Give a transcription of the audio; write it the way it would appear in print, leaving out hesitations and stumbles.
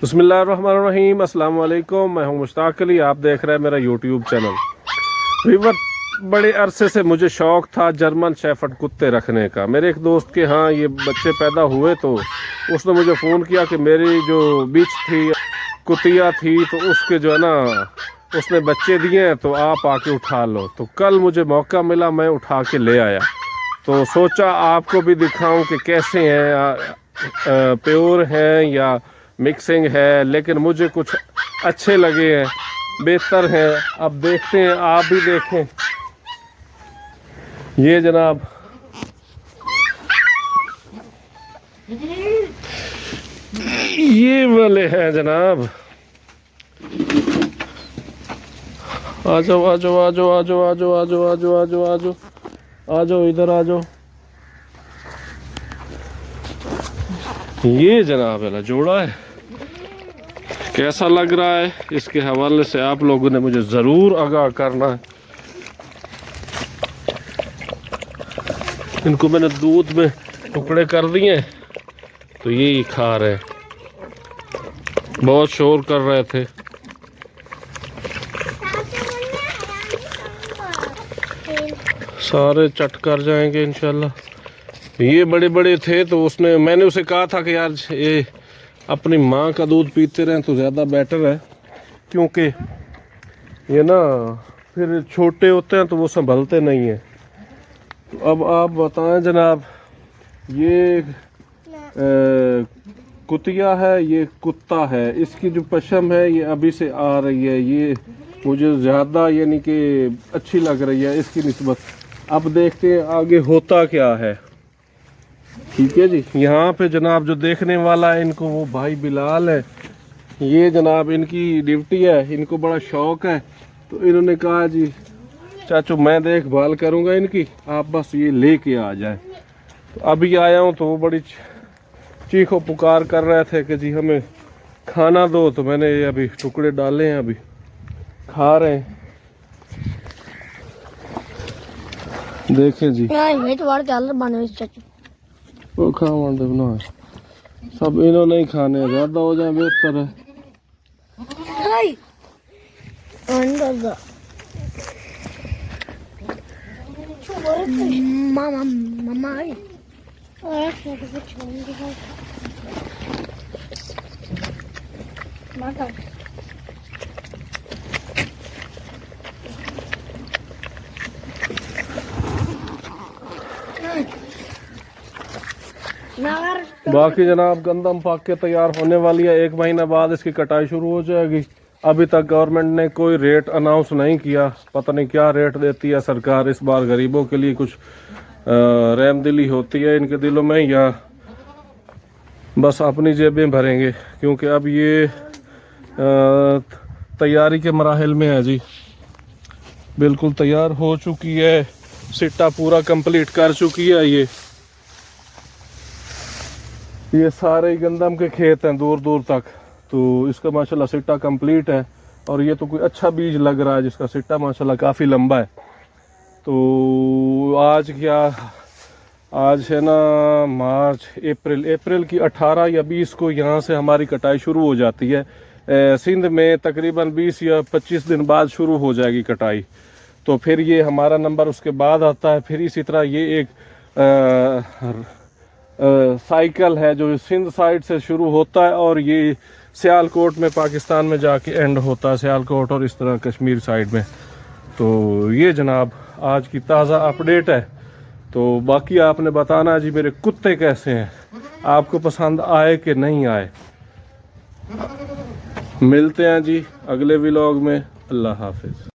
बिस्मिल्लाहिर्रहमानिर्रहीम, अस्सलाम वालेकुम। मैं हूं मुश्ताक अली, आप देख रहे हैं मेरा यूट्यूब चैनल। वीवर, बड़े अरसे से मुझे शौक़ था जर्मन शेफर्ड कुत्ते रखने का। मेरे एक दोस्त के यहाँ ये बच्चे पैदा हुए तो उसने मुझे फ़ोन किया कि मेरी जो बिच थी, कुतिया थी, तो उसके जो है ना उसने बच्चे दिए हैं, तो आप आके उठा लो। तो कल मुझे मौका मिला, मैं उठा के ले आया। तो सोचा आपको भी दिखाऊं कि कैसे हैं, प्योर हैं या मिक्सिंग है, लेकिन मुझे कुछ अच्छे लगे हैं, बेहतर हैं। अब देखते हैं, आप भी देखें। ये जनाब ये वाले हैं जनाब। आ जाओ आ जाओ आ जाओ आ जाओ आ जाओ आ जाओ आ जाओ आ जाओ आ जाओ आ जाओ, इधर आ जाओ। ये जनाब है जोड़ा है, कैसा लग रहा है इसके हवाले से आप लोगों ने मुझे ज़रूर आगाह करना है। इनको मैंने दूध में टुकड़े कर दिए, तो ये खा रहे हैं। बहुत शोर कर रहे थे। सारे चट कर जाएंगे इंशाल्लाह। ये बड़े बड़े थे तो मैंने उसे कहा था कि यार ये अपनी माँ का दूध पीते रहें तो ज़्यादा बेटर है, क्योंकि ये ना फिर छोटे होते हैं तो वो संभलते नहीं हैं। तो अब आप बताएं जनाब, ये कुतिया है, ये कुत्ता है, इसकी जो पशम है ये अभी से आ रही है, ये मुझे ज़्यादा यानी कि अच्छी लग रही है इसकी निस्बत। अब देखते हैं आगे होता क्या है। ठीक है जी। यहाँ पे जनाब जो देखने वाला है इनको, वो भाई बिलाल है। ये जनाब इनकी ड्यूटी है, इनको बड़ा शौक़ है, तो इन्होंने कहा जी चाचू मैं देखभाल करूँगा इनकी, आप बस ये लेके आ जाए। तो अभी आया हूँ तो वो बड़ी चीखो पुकार कर रहे थे कि जी हमें खाना दो, तो मैंने ये अभी टुकड़े डाले हैं, अभी खा रहे हैं। देखें जी, वो खावन देना सब इन्होंने ही खाने, ज़्यादा हो जाए बेहतर है। मामा मामा बाकी जनाब गंदम पक के तैयार होने वाली है, 1 महीना बाद इसकी कटाई शुरू हो जाएगी। अभी तक गवर्नमेंट ने कोई रेट अनाउंस नहीं किया, पता नहीं क्या रेट देती है सरकार इस बार। गरीबों के लिए कुछ रहमदिली होती है इनके दिलों में, या बस अपनी जेबें भरेंगे, क्योंकि अब ये तैयारी के मराहिल में है जी। बिल्कुल तैयार हो चुकी है, सिट्टा पूरा कंप्लीट कर चुकी है। ये सारे गंदम के खेत हैं दूर दूर तक, तो इसका माशाल्लाह सिट्टा कंप्लीट है। और ये तो कोई अच्छा बीज लग रहा है जिसका सिट्टा माशाल्लाह काफ़ी लंबा है। तो आज है ना मार्च, अप्रैल की 18 या 20 को यहाँ से हमारी कटाई शुरू हो जाती है। सिंध में तकरीबन 20 या 25 दिन बाद शुरू हो जाएगी कटाई। तो फिर ये हमारा नंबर उसके बाद आता है। फिर इसी तरह ये एक साइकिल है जो सिंध साइड से शुरू होता है और ये सियालकोट में पाकिस्तान में जाके एंड होता है, सियालकोट और इस तरह कश्मीर साइड में। तो ये जनाब आज की ताज़ा अपडेट है। तो बाकी आपने बताना जी मेरे कुत्ते कैसे हैं, आपको पसंद आए कि नहीं आए। मिलते हैं जी अगले व्लॉग में। अल्लाह हाफिज़।